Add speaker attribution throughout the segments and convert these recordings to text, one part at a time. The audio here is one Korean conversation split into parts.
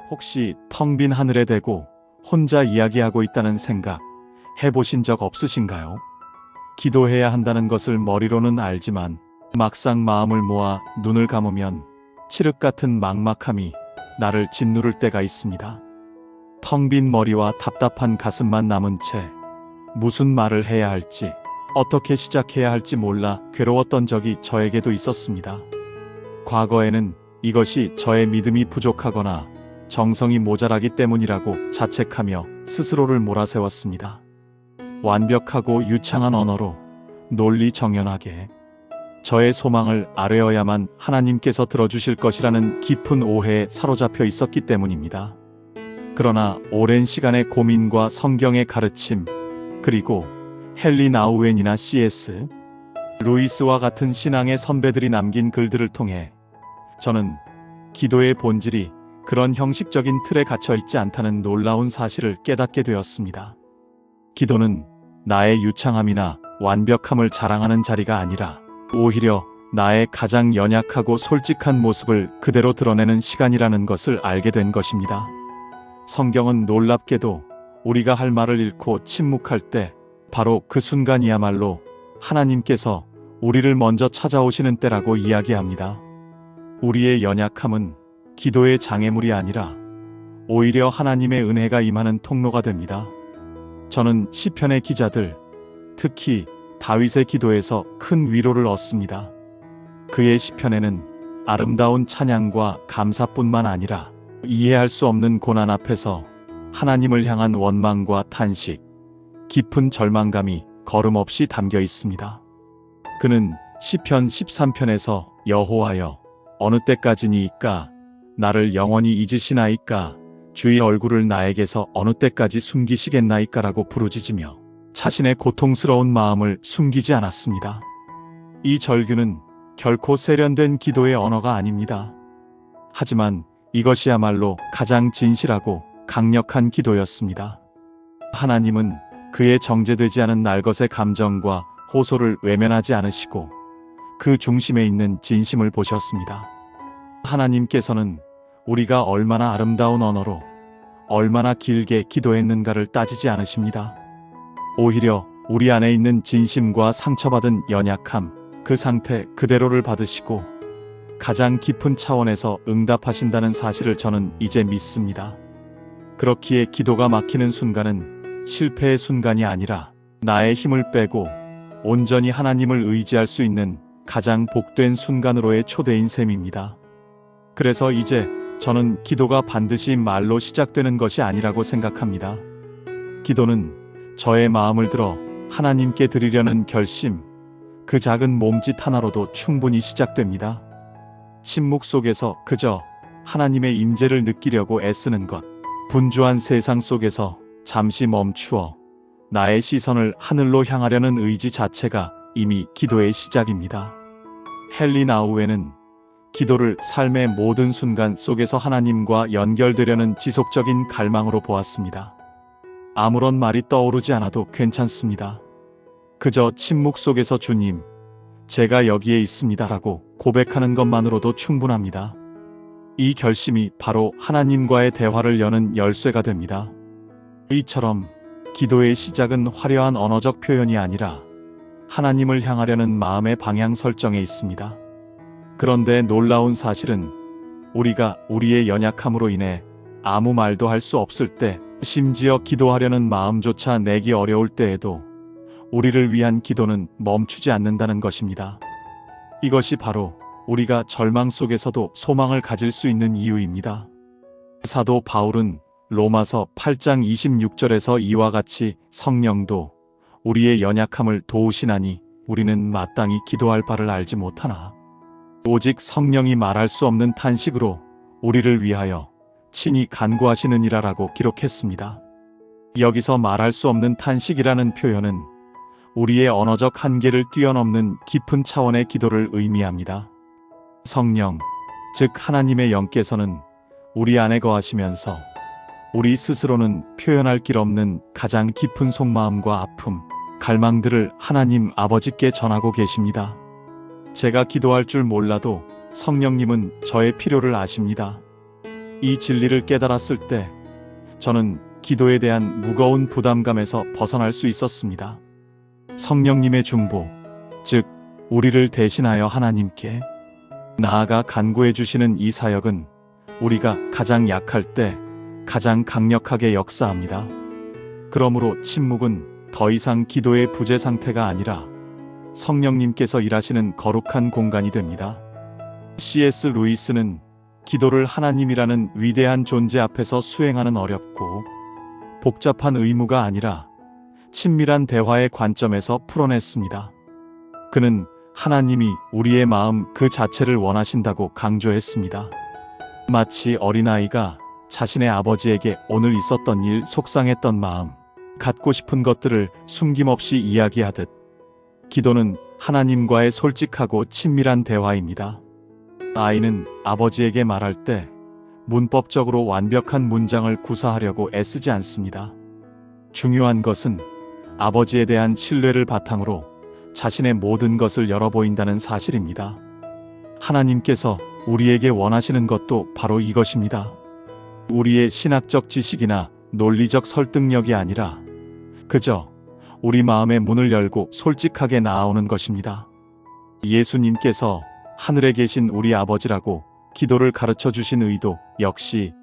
Speaker 1: 혹시 텅 빈 하늘에 대고 혼자 이야기하고 있다는 생각 해보신 적 없으신가요? 기도해야 한다는 것을 머리로는 알지만 막상 마음을 모아 눈을 감으면 칠흑 같은 막막함이 나를 짓누를 때가 있습니다. 텅 빈 머리와 답답한 가슴만 남은 채 무슨 말을 해야 할지, 어떻게 시작해야 할지 몰라 괴로웠던 적이 저에게도 있었습니다. 과거에는 이것이 저의 믿음이 부족하거나 정성이 모자라기 때문이라고 자책하며 스스로를 몰아세웠습니다. 완벽하고 유창한 언어로 논리정연하게 저의 소망을 아뢰어야만 하나님께서 들어주실 것이라는 깊은 오해에 사로잡혀 있었기 때문입니다. 그러나 오랜 시간의 고민과 성경의 가르침, 그리고 헨리 나우엔이나 C.S. 루이스와 같은 신앙의 선배들이 남긴 글들을 통해 저는 기도의 본질이 그런 형식적인 틀에 갇혀 있지 않다는 놀라운 사실을 깨닫게 되었습니다. 기도는 나의 유창함이나 완벽함을 자랑하는 자리가 아니라 오히려 나의 가장 연약하고 솔직한 모습을 그대로 드러내는 시간이라는 것을 알게 된 것입니다. 성경은 놀랍게도 우리가 할 말을 잃고 침묵할 때 바로 그 순간이야말로 하나님께서 우리를 먼저 찾아오시는 때라고 이야기합니다. 우리의 연약함은 기도의 장애물이 아니라 오히려 하나님의 은혜가 임하는 통로가 됩니다. 저는 시편의 기자들, 특히 다윗의 기도에서 큰 위로를 얻습니다. 그의 시편에는 아름다운 찬양과 감사뿐만 아니라 이해할 수 없는 고난 앞에서 하나님을 향한 원망과 탄식, 깊은 절망감이 거름없이 담겨 있습니다. 그는 시편 13편에서 여호와여, 어느 때까지니이까? 나를 영원히 잊으시나이까? 주의 얼굴을 나에게서 어느 때까지 숨기시겠나이까라고 부르짖으며 자신의 고통스러운 마음을 숨기지 않았습니다. 이 절규는 결코 세련된 기도의 언어가 아닙니다. 하지만 이것이야말로 가장 진실하고 강력한 기도였습니다. 하나님은 그의 정제되지 않은 날것의 감정과 호소를 외면하지 않으시고 그 중심에 있는 진심을 보셨습니다. 하나님께서는 우리가 얼마나 아름다운 언어로 얼마나 길게 기도했는가를 따지지 않으십니다. 오히려 우리 안에 있는 진심과 상처받은 연약함, 그 상태 그대로를 받으시고 가장 깊은 차원에서 응답하신다는 사실을 저는 이제 믿습니다. 그렇기에 기도가 막히는 순간은 실패의 순간이 아니라 나의 힘을 빼고 온전히 하나님을 의지할 수 있는 가장 복된 순간으로의 초대인 셈입니다. 그래서 이제 저는 기도가 반드시 말로 시작되는 것이 아니라고 생각합니다. 기도는 저의 마음을 들어 하나님께 드리려는 결심, 그 작은 몸짓 하나로도 충분히 시작됩니다. 침묵 속에서 그저 하나님의 임재를 느끼려고 애쓰는 것, 분주한 세상 속에서 잠시 멈추어 나의 시선을 하늘로 향하려는 의지 자체가 이미 기도의 시작입니다. 헨리 나우엔은 기도를 삶의 모든 순간 속에서 하나님과 연결되려는 지속적인 갈망으로 보았습니다. 아무런 말이 떠오르지 않아도 괜찮습니다. 그저 침묵 속에서 주님, 제가 여기에 있습니다라고 고백하는 것만으로도 충분합니다. 이 결심이 바로 하나님과의 대화를 여는 열쇠가 됩니다. 이처럼 기도의 시작은 화려한 언어적 표현이 아니라 하나님을 향하려는 마음의 방향 설정에 있습니다. 그런데 놀라운 사실은 우리가 우리의 연약함으로 인해 아무 말도 할 수 없을 때, 심지어 기도하려는 마음조차 내기 어려울 때에도 우리를 위한 기도는 멈추지 않는다는 것입니다. 이것이 바로 우리가 절망 속에서도 소망을 가질 수 있는 이유입니다. 사도 바울은 로마서 8장 26절에서 이와 같이 성령도 우리의 연약함을 도우시나니 우리는 마땅히 기도할 바를 알지 못하나 오직 성령이 말할 수 없는 탄식으로 우리를 위하여 친히 간구하시느니라라고 기록했습니다. 여기서 말할 수 없는 탄식이라는 표현은 우리의 언어적 한계를 뛰어넘는 깊은 차원의 기도를 의미합니다. 성령, 즉 하나님의 영께서는 우리 안에 거하시면서 우리 스스로는 표현할 길 없는 가장 깊은 속마음과 아픔, 갈망들을 하나님 아버지께 전하고 계십니다. 제가 기도할 줄 몰라도 성령님은 저의 필요를 아십니다. 이 진리를 깨달았을 때 저는 기도에 대한 무거운 부담감에서 벗어날 수 있었습니다. 성령님의 중보, 즉 우리를 대신하여 하나님께 나아가 간구해 주시는 이 사역은 우리가 가장 약할 때 가장 강력하게 역사합니다. 그러므로 침묵은 더 이상 기도의 부재 상태가 아니라 성령님께서 일하시는 거룩한 공간이 됩니다. C.S. 루이스는 기도를 하나님이라는 위대한 존재 앞에서 수행하는 어렵고 복잡한 의무가 아니라 친밀한 대화의 관점에서 풀어냈습니다. 그는 하나님이 우리의 마음 그 자체를 원하신다고 강조했습니다. 마치 어린아이가 자신의 아버지에게 오늘 있었던 일, 속상했던 마음, 갖고 싶은 것들을 숨김없이 이야기하듯 기도는 하나님과의 솔직하고 친밀한 대화입니다. 아이는 아버지에게 말할 때 문법적으로 완벽한 문장을 구사하려고 애쓰지 않습니다. 중요한 것은 아버지에 대한 신뢰를 바탕으로 자신의 모든 것을 열어 보인다는 사실입니다. 하나님께서 우리에게 원하시는 것도 바로 이것입니다. 우리의 신학적 지식이나 논리적 설득력이 아니라 그저 우리 마음의 문을 열고 솔직하게 나아오는 것입니다. 예수님께서 하늘에 계신 우리 아버지라고 기도를 가르쳐 주신 의도 역시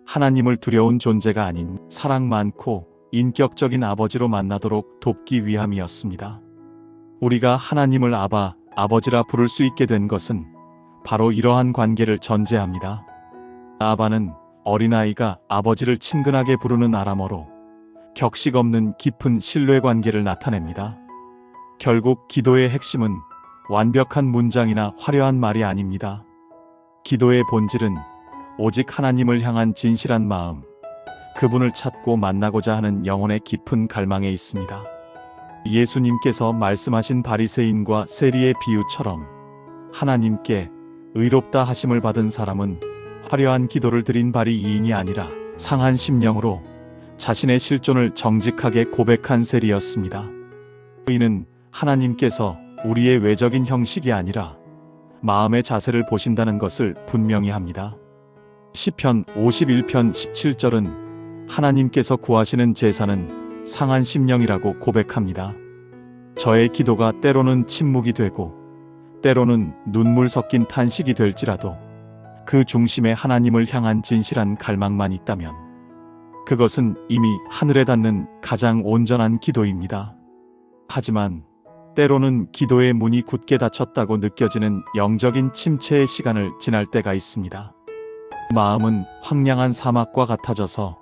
Speaker 1: 하나님을 두려운 존재가 아닌 사랑 많고 인격적인 아버지로 만나도록 돕기 위함이었습니다. 우리가 하나님을 아바, 아버지라 부를 수 있게 된 것은 바로 이러한 관계를 전제합니다. 아바는 어린아이가 아버지를 친근하게 부르는 아람어로 격식 없는 깊은 신뢰 관계를 나타냅니다. 결국 기도의 핵심은 완벽한 문장이나 화려한 말이 아닙니다. 기도의 본질은 오직 하나님을 향한 진실한 마음, 그분을 찾고 만나고자 하는 영혼의 깊은 갈망에 있습니다. 예수님께서 말씀하신 바리새인과 세리의 비유처럼 하나님께 의롭다 하심을 받은 사람은 화려한 기도를 드린 바리이인이 아니라 상한 심령으로 자신의 실존을 정직하게 고백한 세리였습니다. 이는 하나님께서 우리의 외적인 형식이 아니라 마음의 자세를 보신다는 것을 분명히 합니다. 시편 51편 17절은 하나님께서 구하시는 제사는 상한 심령이라고 고백합니다. 저의 기도가 때로는 침묵이 되고 때로는 눈물 섞인 탄식이 될지라도 그 중심에 하나님을 향한 진실한 갈망만 있다면 그것은 이미 하늘에 닿는 가장 온전한 기도입니다. 하지만 때로는 기도의 문이 굳게 닫혔다고 느껴지는 영적인 침체의 시간을 지날 때가 있습니다. 마음은 황량한 사막과 같아져서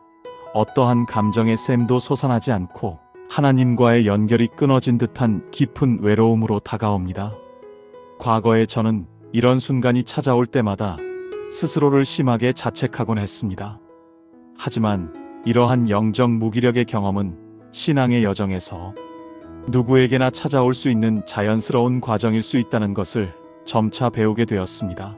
Speaker 1: 어떠한 감정의 샘도 솟아나지 않고 하나님과의 연결이 끊어진 듯한 깊은 외로움으로 다가옵니다. 과거에 저는 이런 순간이 찾아올 때마다 스스로를 심하게 자책하곤 했습니다. 하지만 이러한 영적 무기력의 경험은 신앙의 여정에서 누구에게나 찾아올 수 있는 자연스러운 과정일 수 있다는 것을 점차 배우게 되었습니다.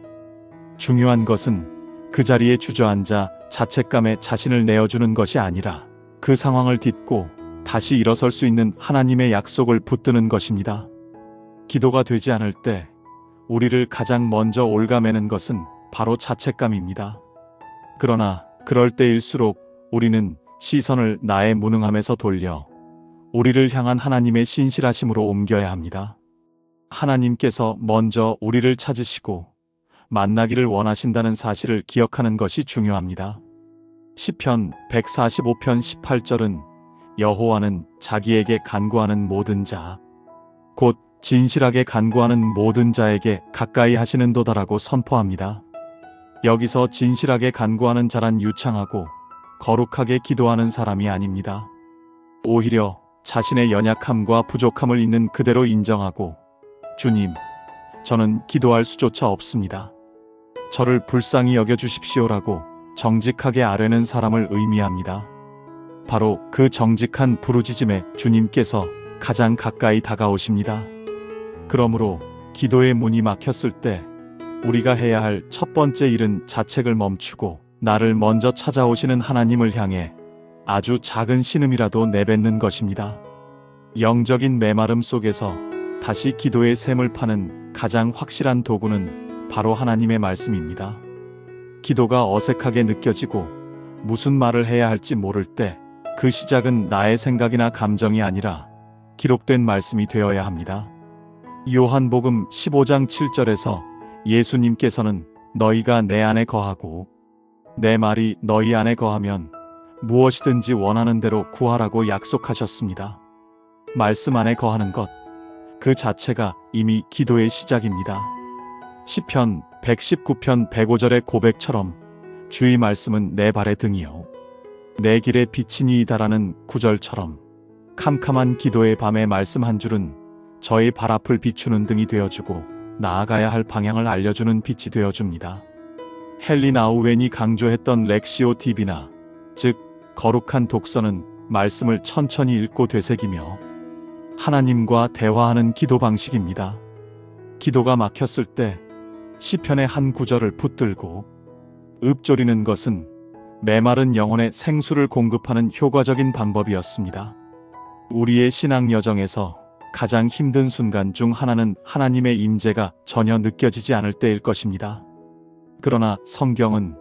Speaker 1: 중요한 것은 그 자리에 주저앉아 자책감에 자신을 내어주는 것이 아니라 그 상황을 딛고 다시 일어설 수 있는 하나님의 약속을 붙드는 것입니다. 기도가 되지 않을 때 우리를 가장 먼저 옭아매는 것은 바로 자책감입니다. 그러나 그럴 때일수록 우리는 시선을 나의 무능함에서 돌려 우리를 향한 하나님의 신실하심으로 옮겨야 합니다. 하나님께서 먼저 우리를 찾으시고 만나기를 원하신다는 사실을 기억하는 것이 중요합니다. 시편 145편 18절은 여호와는 자기에게 간구하는 모든 자, 곧 진실하게 간구하는 모든 자에게 가까이 하시는도다라고 선포합니다. 여기서 진실하게 간구하는 자란 유창하고 거룩하게 기도하는 사람이 아닙니다. 오히려 자신의 연약함과 부족함을 있는 그대로 인정하고 주님, 저는 기도할 수조차 없습니다. 저를 불쌍히 여겨주십시오라고 정직하게 아뢰는 사람을 의미합니다. 바로 그 정직한 부르짖음에 주님께서 가장 가까이 다가오십니다. 그러므로 기도의 문이 막혔을 때 우리가 해야 할 첫 번째 일은 자책을 멈추고 나를 먼저 찾아오시는 하나님을 향해 아주 작은 신음이라도 내뱉는 것입니다. 영적인 메마름 속에서 다시 기도의 샘을 파는 가장 확실한 도구는 바로 하나님의 말씀입니다. 기도가 어색하게 느껴지고 무슨 말을 해야 할지 모를 때 그 시작은 나의 생각이나 감정이 아니라 기록된 말씀이 되어야 합니다. 요한복음 15장 7절에서 예수님께서는 너희가 내 안에 거하고 내 말이 너희 안에 거하면 무엇이든지 원하는 대로 구하라고 약속하셨습니다. 말씀 안에 거하는 것, 그 자체가 이미 기도의 시작입니다. 시편 119편 105절의 고백처럼 주의 말씀은 내 발의 등이요 내 길의 빛이니이다라는 구절처럼 캄캄한 기도의 밤에 말씀 한 줄은 저의 발 앞을 비추는 등이 되어주고 나아가야 할 방향을 알려주는 빛이 되어줍니다. 헨리 나우웬이 강조했던 렉시오 디비나, 즉 거룩한 독서는 말씀을 천천히 읽고 되새기며 하나님과 대화하는 기도 방식입니다. 기도가 막혔을 때 시편의 한 구절을 붙들고 읊조리는 것은 메마른 영혼에 생수를 공급하는 효과적인 방법이었습니다. 우리의 신앙 여정에서 가장 힘든 순간 중 하나는 하나님의 임재가 전혀 느껴지지 않을 때일 것입니다. 그러나 성경은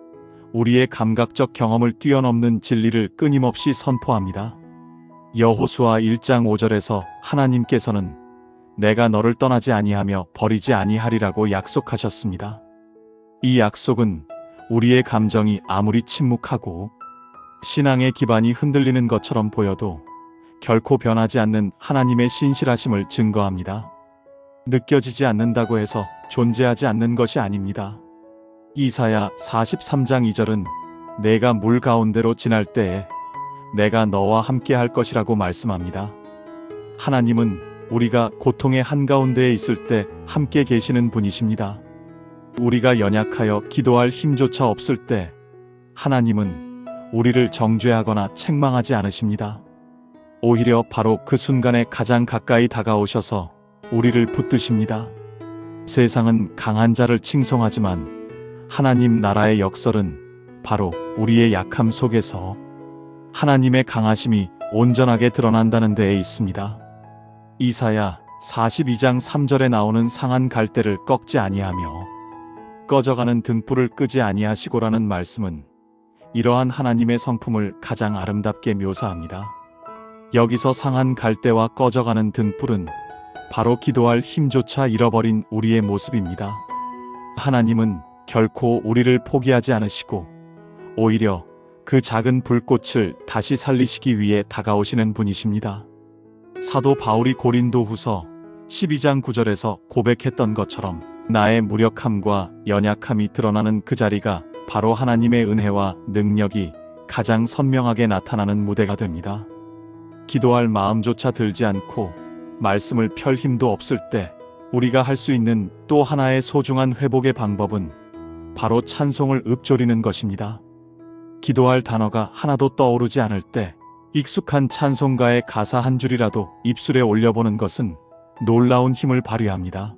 Speaker 1: 우리의 감각적 경험을 뛰어넘는 진리를 끊임없이 선포합니다. 여호수아 1장 5절에서 하나님께서는 내가 너를 떠나지 아니하며 버리지 아니하리라고 약속하셨습니다. 이 약속은 우리의 감정이 아무리 침묵하고 신앙의 기반이 흔들리는 것처럼 보여도 결코 변하지 않는 하나님의 신실하심을 증거합니다. 느껴지지 않는다고 해서 존재하지 않는 것이 아닙니다. 이사야 43장 2절은 내가 물 가운데로 지날 때에 내가 너와 함께 할 것이라고 말씀합니다. 하나님은 우리가 고통의 한가운데에 있을 때 함께 계시는 분이십니다. 우리가 연약하여 기도할 힘조차 없을 때 하나님은 우리를 정죄하거나 책망하지 않으십니다. 오히려 바로 그 순간에 가장 가까이 다가오셔서 우리를 붙드십니다. 세상은 강한 자를 칭송하지만 하나님 나라의 역설은 바로 우리의 약함 속에서 하나님의 강하심이 온전하게 드러난다는 데에 있습니다. 이사야 42장 3절에 나오는 상한 갈대를 꺾지 아니하며 꺼져가는 등불을 끄지 아니하시고라는 말씀은 이러한 하나님의 성품을 가장 아름답게 묘사합니다. 여기서 상한 갈대와 꺼져가는 등불은 바로 기도할 힘조차 잃어버린 우리의 모습입니다. 하나님은 결코 우리를 포기하지 않으시고 오히려 그 작은 불꽃을 다시 살리시기 위해 다가오시는 분이십니다. 사도 바울이 고린도후서 12장 9절에서 고백했던 것처럼 나의 무력함과 연약함이 드러나는 그 자리가 바로 하나님의 은혜와 능력이 가장 선명하게 나타나는 무대가 됩니다. 기도할 마음조차 들지 않고 말씀을 펼 힘도 없을 때 우리가 할 수 있는 또 하나의 소중한 회복의 방법은 바로 찬송을 읊조리는 것입니다. 기도할 단어가 하나도 떠오르지 않을 때 익숙한 찬송가의 가사 한 줄이라도 입술에 올려보는 것은 놀라운 힘을 발휘합니다.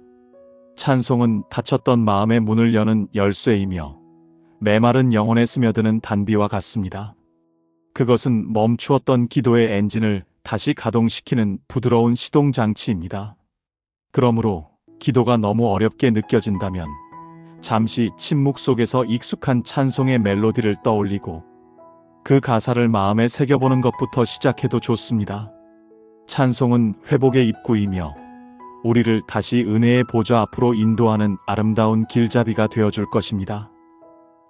Speaker 1: 찬송은 닫혔던 마음의 문을 여는 열쇠이며 메마른 영혼에 스며드는 단비와 같습니다. 그것은 멈추었던 기도의 엔진을 다시 가동시키는 부드러운 시동 장치입니다. 그러므로 기도가 너무 어렵게 느껴진다면 잠시 침묵 속에서 익숙한 찬송의 멜로디를 떠올리고 그 가사를 마음에 새겨보는 것부터 시작해도 좋습니다. 찬송은 회복의 입구이며 우리를 다시 은혜의 보좌 앞으로 인도하는 아름다운 길잡이가 되어줄 것입니다.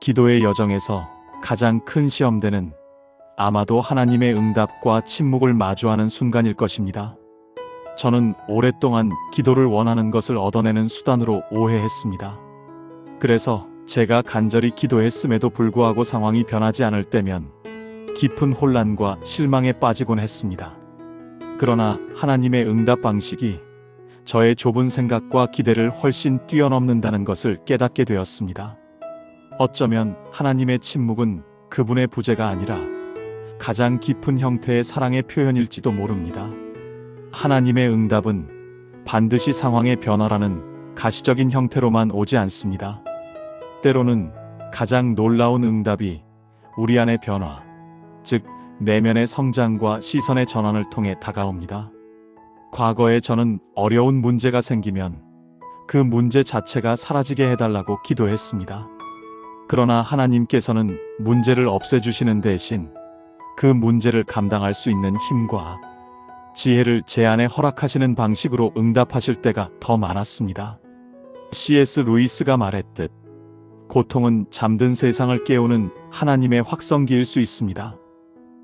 Speaker 1: 기도의 여정에서 가장 큰 시험대는 아마도 하나님의 응답과 침묵을 마주하는 순간일 것입니다. 저는 오랫동안 기도를 원하는 것을 얻어내는 수단으로 오해했습니다. 그래서 제가 간절히 기도했음에도 불구하고 상황이 변하지 않을 때면 깊은 혼란과 실망에 빠지곤 했습니다. 그러나 하나님의 응답 방식이 저의 좁은 생각과 기대를 훨씬 뛰어넘는다는 것을 깨닫게 되었습니다. 어쩌면 하나님의 침묵은 그분의 부재가 아니라 가장 깊은 형태의 사랑의 표현일지도 모릅니다. 하나님의 응답은 반드시 상황의 변화라는 가시적인 형태로만 오지 않습니다. 때로는 가장 놀라운 응답이 우리 안의 변화, 즉 내면의 성장과 시선의 전환을 통해 다가옵니다. 과거에 저는 어려운 문제가 생기면 그 문제 자체가 사라지게 해달라고 기도했습니다. 그러나 하나님께서는 문제를 없애주시는 대신 그 문제를 감당할 수 있는 힘과 지혜를 제 안에 허락하시는 방식으로 응답하실 때가 더 많았습니다. C.S. 루이스가 말했듯 고통은 잠든 세상을 깨우는 하나님의 확성기일 수 있습니다.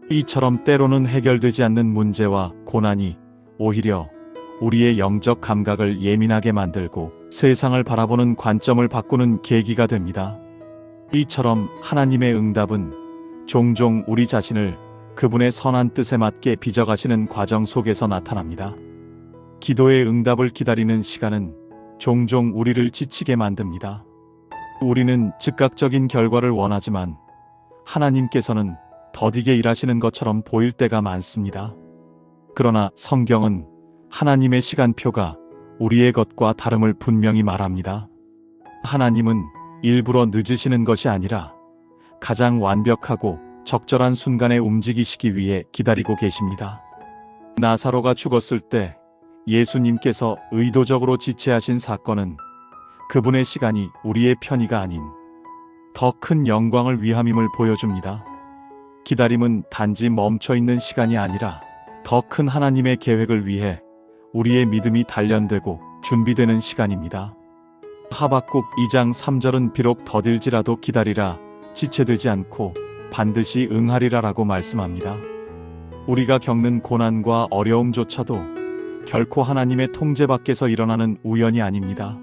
Speaker 1: 이처럼 때로는 해결되지 않는 문제와 고난이 오히려 우리의 영적 감각을 예민하게 만들고 세상을 바라보는 관점을 바꾸는 계기가 됩니다. 이처럼 하나님의 응답은 종종 우리 자신을 그분의 선한 뜻에 맞게 빚어가시는 과정 속에서 나타납니다. 기도의 응답을 기다리는 시간은 종종 우리를 지치게 만듭니다. 우리는 즉각적인 결과를 원하지만 하나님께서는 더디게 일하시는 것처럼 보일 때가 많습니다. 그러나 성경은 하나님의 시간표가 우리의 것과 다름을 분명히 말합니다. 하나님은 일부러 늦으시는 것이 아니라 가장 완벽하고 적절한 순간에 움직이시기 위해 기다리고 계십니다. 나사로가 죽었을 때 예수님께서 의도적으로 지체하신 사건은 그분의 시간이 우리의 편의가 아닌 더 큰 영광을 위함임을 보여줍니다. 기다림은 단지 멈춰있는 시간이 아니라 더 큰 하나님의 계획을 위해 우리의 믿음이 단련되고 준비되는 시간입니다. 하박국 2장 3절은 비록 더딜지라도 기다리라 지체되지 않고 반드시 응하리라라고 말씀합니다. 우리가 겪는 고난과 어려움조차도 결코 하나님의 통제 밖에서 일어나는 우연이 아닙니다.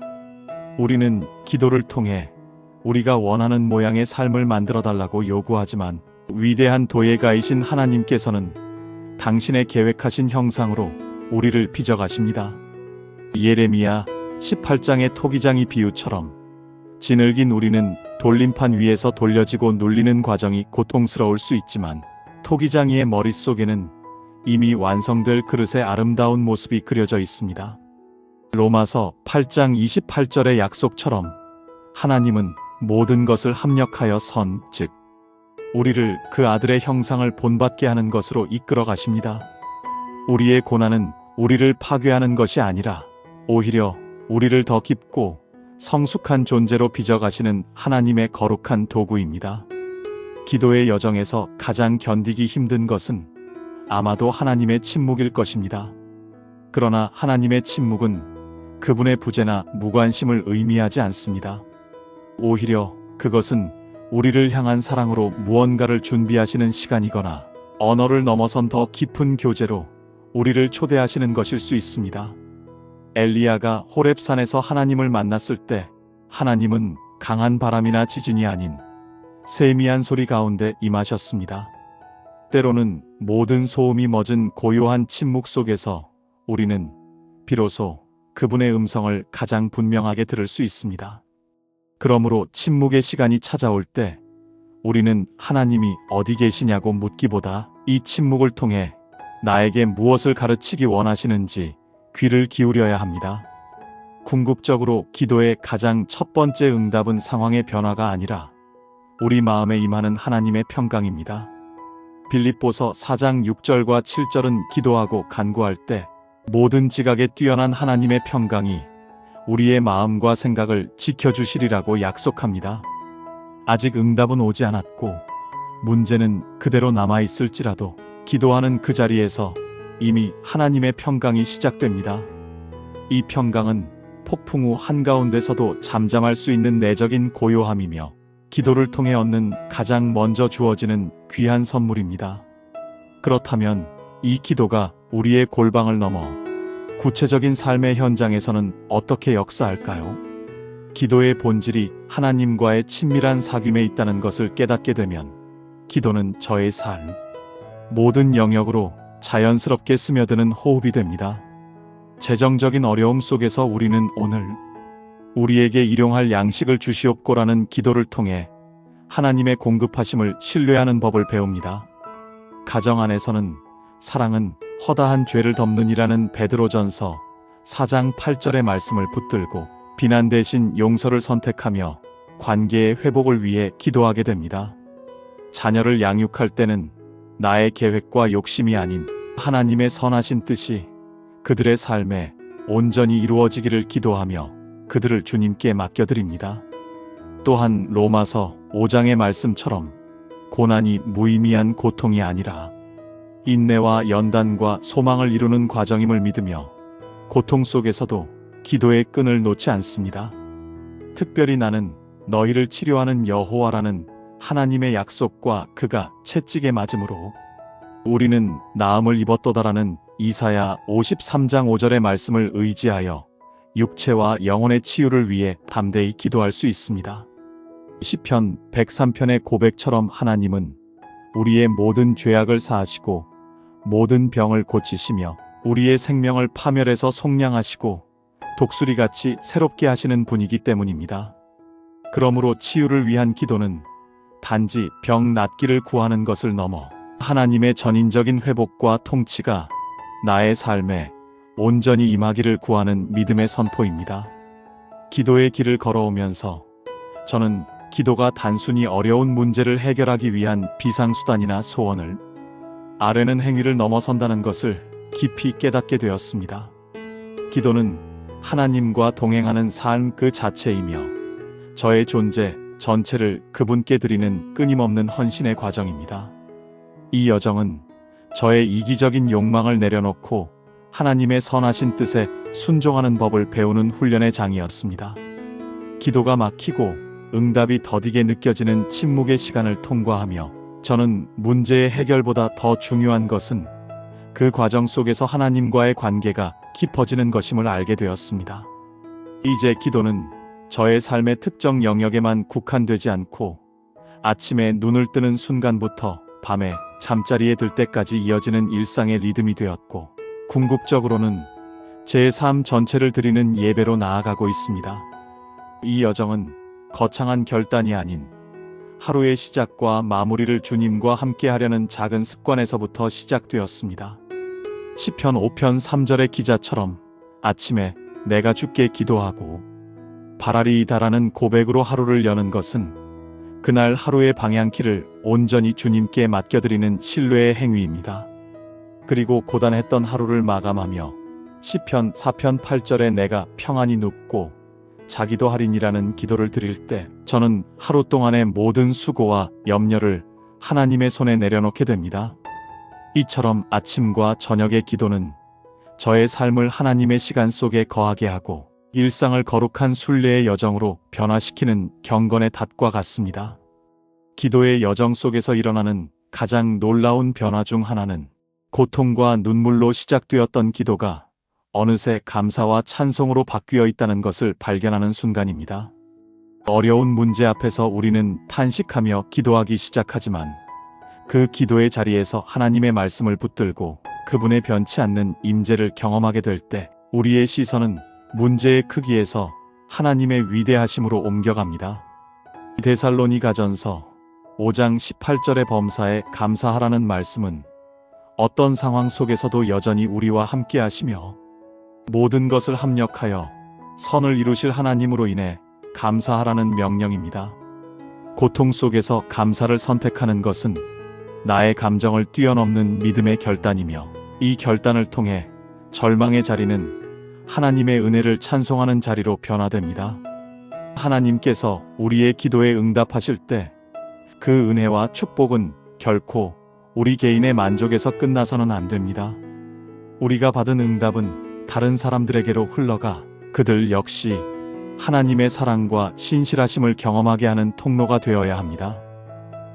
Speaker 1: 우리는 기도를 통해 우리가 원하는 모양의 삶을 만들어 달라고 요구하지만 위대한 도예가이신 하나님께서는 당신의 계획하신 형상으로 우리를 빚어가십니다. 예레미야 18장의 토기장이 비유처럼 지늙인 우리는 돌림판 위에서 돌려지고 눌리는 과정이 고통스러울 수 있지만 토기장이의 머릿속에는 이미 완성될 그릇의 아름다운 모습이 그려져 있습니다. 로마서 8장 28절의 약속처럼 하나님은 모든 것을 합력하여 즉 우리를 그 아들의 형상을 본받게 하는 것으로 이끌어 가십니다. 우리의 고난은 우리를 파괴하는 것이 아니라 오히려 우리를 더 깊고 성숙한 존재로 빚어가시는 하나님의 거룩한 도구입니다. 기도의 여정에서 가장 견디기 힘든 것은 아마도 하나님의 침묵일 것입니다. 그러나 하나님의 침묵은 그분의 부재나 무관심을 의미하지 않습니다. 오히려 그것은 우리를 향한 사랑으로 무언가를 준비하시는 시간이거나 언어를 넘어선 더 깊은 교제로 우리를 초대하시는 것일 수 있습니다. 엘리야가 호렙산에서 하나님을 만났을 때 하나님은 강한 바람이나 지진이 아닌 세미한 소리 가운데 임하셨습니다. 때로는 모든 소음이 멎은 고요한 침묵 속에서 우리는 비로소 그분의 음성을 가장 분명하게 들을 수 있습니다. 그러므로 침묵의 시간이 찾아올 때 우리는 하나님이 어디 계시냐고 묻기보다 이 침묵을 통해 나에게 무엇을 가르치기 원하시는지 귀를 기울여야 합니다. 궁극적으로 기도의 가장 첫 번째 응답은 상황의 변화가 아니라 우리 마음에 임하는 하나님의 평강입니다. 빌립보서 4장 6절과 7절은 기도하고 간구할 때 모든 지각에 뛰어난 하나님의 평강이 우리의 마음과 생각을 지켜주시리라고 약속합니다. 아직 응답은 오지 않았고 문제는 그대로 남아있을지라도 기도하는 그 자리에서 이미 하나님의 평강이 시작됩니다. 이 평강은 폭풍 후 한가운데서도 잠잠할 수 있는 내적인 고요함이며 기도를 통해 얻는 가장 먼저 주어지는 귀한 선물입니다. 그렇다면 이 기도가 우리의 골방을 넘어 구체적인 삶의 현장에서는 어떻게 역사할까요? 기도의 본질이 하나님과의 친밀한 사귐에 있다는 것을 깨닫게 되면 기도는 저의 삶, 모든 영역으로 자연스럽게 스며드는 호흡이 됩니다. 재정적인 어려움 속에서 우리는 오늘 우리에게 일용할 양식을 주시옵고라는 기도를 통해 하나님의 공급하심을 신뢰하는 법을 배웁니다. 가정 안에서는 사랑은 허다한 죄를 덮는이라는 베드로전서 4장 8절의 말씀을 붙들고 비난 대신 용서를 선택하며 관계의 회복을 위해 기도하게 됩니다. 자녀를 양육할 때는 나의 계획과 욕심이 아닌 하나님의 선하신 뜻이 그들의 삶에 온전히 이루어지기를 기도하며 그들을 주님께 맡겨드립니다. 또한 로마서 5장의 말씀처럼 고난이 무의미한 고통이 아니라 인내와 연단과 소망을 이루는 과정임을 믿으며 고통 속에서도 기도의 끈을 놓지 않습니다. 특별히 나는 너희를 치료하는 여호와라는 하나님의 약속과 그가 채찍에 맞음으로 우리는 나음을 입었도다라는 이사야 53장 5절의 말씀을 의지하여 육체와 영혼의 치유를 위해 담대히 기도할 수 있습니다. 시편 103편의 고백처럼 하나님은 우리의 모든 죄악을 사하시고 모든 병을 고치시며 우리의 생명을 파멸해서 속량하시고 독수리같이 새롭게 하시는 분이기 때문입니다. 그러므로 치유를 위한 기도는 단지 병 낫기를 구하는 것을 넘어 하나님의 전인적인 회복과 통치가 나의 삶에 온전히 임하기를 구하는 믿음의 선포입니다. 기도의 길을 걸어오면서 저는 기도가 단순히 어려운 문제를 해결하기 위한 비상수단이나 소원을 아뢰는 행위를 넘어선다는 것을 깊이 깨닫게 되었습니다. 기도는 하나님과 동행하는 삶 그 자체이며 저의 존재 전체를 그분께 드리는 끊임없는 헌신의 과정입니다. 이 여정은 저의 이기적인 욕망을 내려놓고 하나님의 선하신 뜻에 순종하는 법을 배우는 훈련의 장이었습니다. 기도가 막히고 응답이 더디게 느껴지는 침묵의 시간을 통과하며 저는 문제의 해결보다 더 중요한 것은 그 과정 속에서 하나님과의 관계가 깊어지는 것임을 알게 되었습니다. 이제 기도는 저의 삶의 특정 영역에만 국한되지 않고 아침에 눈을 뜨는 순간부터 밤에 잠자리에 들 때까지 이어지는 일상의 리듬이 되었고 궁극적으로는 제 삶 전체를 드리는 예배로 나아가고 있습니다. 이 여정은 거창한 결단이 아닌 하루의 시작과 마무리를 주님과 함께 하려는 작은 습관에서부터 시작되었습니다. 시편 5편 3절의 기자처럼 아침에 내가 주께 기도하고 바라리이다라는 고백으로 하루를 여는 것은 그날 하루의 방향키를 온전히 주님께 맡겨드리는 신뢰의 행위입니다. 그리고 고단했던 하루를 마감하며 시편 4편 8절에 내가 평안히 눕고 자기도 하리니라는 기도를 드릴 때 저는 하루 동안의 모든 수고와 염려를 하나님의 손에 내려놓게 됩니다. 이처럼 아침과 저녁의 기도는 저의 삶을 하나님의 시간 속에 거하게 하고 일상을 거룩한 순례의 여정으로 변화시키는 경건의 닷과 같습니다. 기도의 여정 속에서 일어나는 가장 놀라운 변화 중 하나는 고통과 눈물로 시작되었던 기도가 어느새 감사와 찬송으로 바뀌어 있다는 것을 발견하는 순간입니다. 어려운 문제 앞에서 우리는 탄식하며 기도하기 시작하지만 그 기도의 자리에서 하나님의 말씀을 붙들고 그분의 변치 않는 임재를 경험하게 될 때 우리의 시선은 문제의 크기에서 하나님의 위대하심으로 옮겨갑니다. 데살로니가전서 5장 18절의 범사에 감사하라는 말씀은 어떤 상황 속에서도 여전히 우리와 함께 하시며 모든 것을 합력하여 선을 이루실 하나님으로 인해 감사하라는 명령입니다. 고통 속에서 감사를 선택하는 것은 나의 감정을 뛰어넘는 믿음의 결단이며 이 결단을 통해 절망의 자리는 하나님의 은혜를 찬송하는 자리로 변화됩니다. 하나님께서 우리의 기도에 응답하실 때 그 은혜와 축복은 결코 우리 개인의 만족에서 끝나서는 안 됩니다. 우리가 받은 응답은 다른 사람들에게로 흘러가 그들 역시 하나님의 사랑과 신실하심을 경험하게 하는 통로가 되어야 합니다.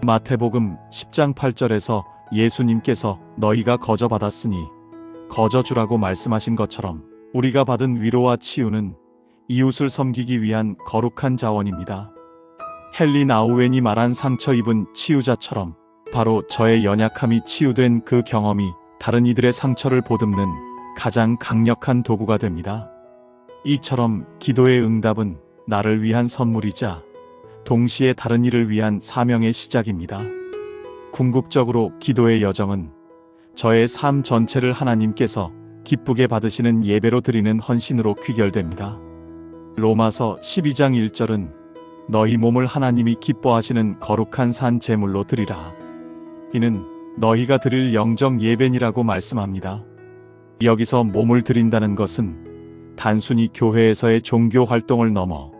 Speaker 1: 마태복음 10장 8절에서 예수님께서 너희가 거저 받았으니 거저 주라고 말씀하신 것처럼 우리가 받은 위로와 치유는 이웃을 섬기기 위한 거룩한 자원입니다. 헨리 나우엔이 말한 상처 입은 치유자처럼 바로 저의 연약함이 치유된 그 경험이 다른 이들의 상처를 보듬는 가장 강력한 도구가 됩니다. 이처럼 기도의 응답은 나를 위한 선물이자 동시에 다른 이를 위한 사명의 시작입니다. 궁극적으로 기도의 여정은 저의 삶 전체를 하나님께서 기쁘게 받으시는 예배로 드리는 헌신으로 귀결됩니다. 로마서 12장 1절은 너희 몸을 하나님이 기뻐하시는 거룩한 산 제물로 드리라. 이는 너희가 드릴 영적 예배니라고 말씀합니다. 여기서 몸을 드린다는 것은 단순히 교회에서의 종교 활동을 넘어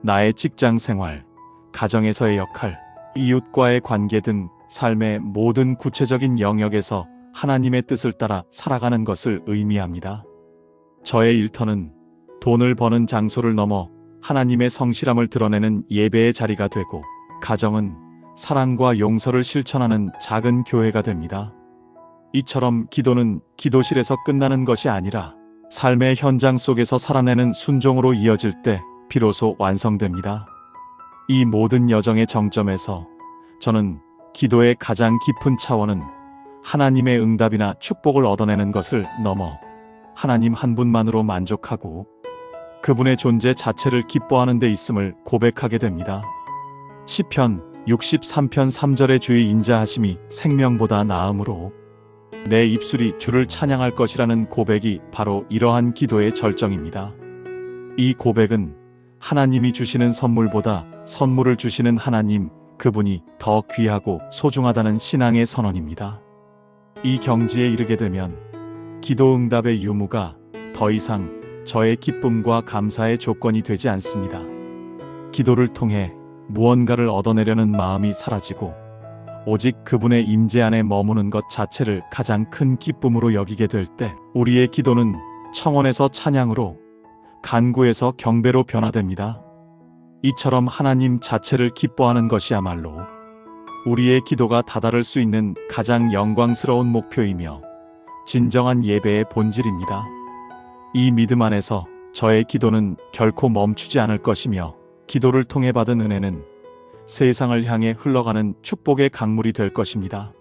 Speaker 1: 나의 직장 생활, 가정에서의 역할, 이웃과의 관계 등 삶의 모든 구체적인 영역에서 하나님의 뜻을 따라 살아가는 것을 의미합니다. 저의 일터는 돈을 버는 장소를 넘어 하나님의 성실함을 드러내는 예배의 자리가 되고, 가정은 사랑과 용서를 실천하는 작은 교회가 됩니다. 이처럼 기도는 기도실에서 끝나는 것이 아니라 삶의 현장 속에서 살아내는 순종으로 이어질 때 비로소 완성됩니다. 이 모든 여정의 정점에서 저는 기도의 가장 깊은 차원은 하나님의 응답이나 축복을 얻어내는 것을 넘어 하나님 한 분만으로 만족하고 그분의 존재 자체를 기뻐하는 데 있음을 고백하게 됩니다. 시편 63편 3절의 주의 인자하심이 생명보다 나음으로 내 입술이 주를 찬양할 것이라는 고백이 바로 이러한 기도의 절정입니다. 이 고백은 하나님이 주시는 선물보다 선물을 주시는 하나님, 그분이 더 귀하고 소중하다는 신앙의 선언입니다. 이 경지에 이르게 되면 기도 응답의 유무가 더 이상 저의 기쁨과 감사의 조건이 되지 않습니다. 기도를 통해 무언가를 얻어내려는 마음이 사라지고 오직 그분의 임재 안에 머무는 것 자체를 가장 큰 기쁨으로 여기게 될 때 우리의 기도는 청원에서 찬양으로, 간구에서 경배로 변화됩니다. 이처럼 하나님 자체를 기뻐하는 것이야말로 우리의 기도가 다다를 수 있는 가장 영광스러운 목표이며 진정한 예배의 본질입니다. 이 믿음 안에서 저의 기도는 결코 멈추지 않을 것이며 기도를 통해 받은 은혜는 세상을 향해 흘러가는 축복의 강물이 될 것입니다.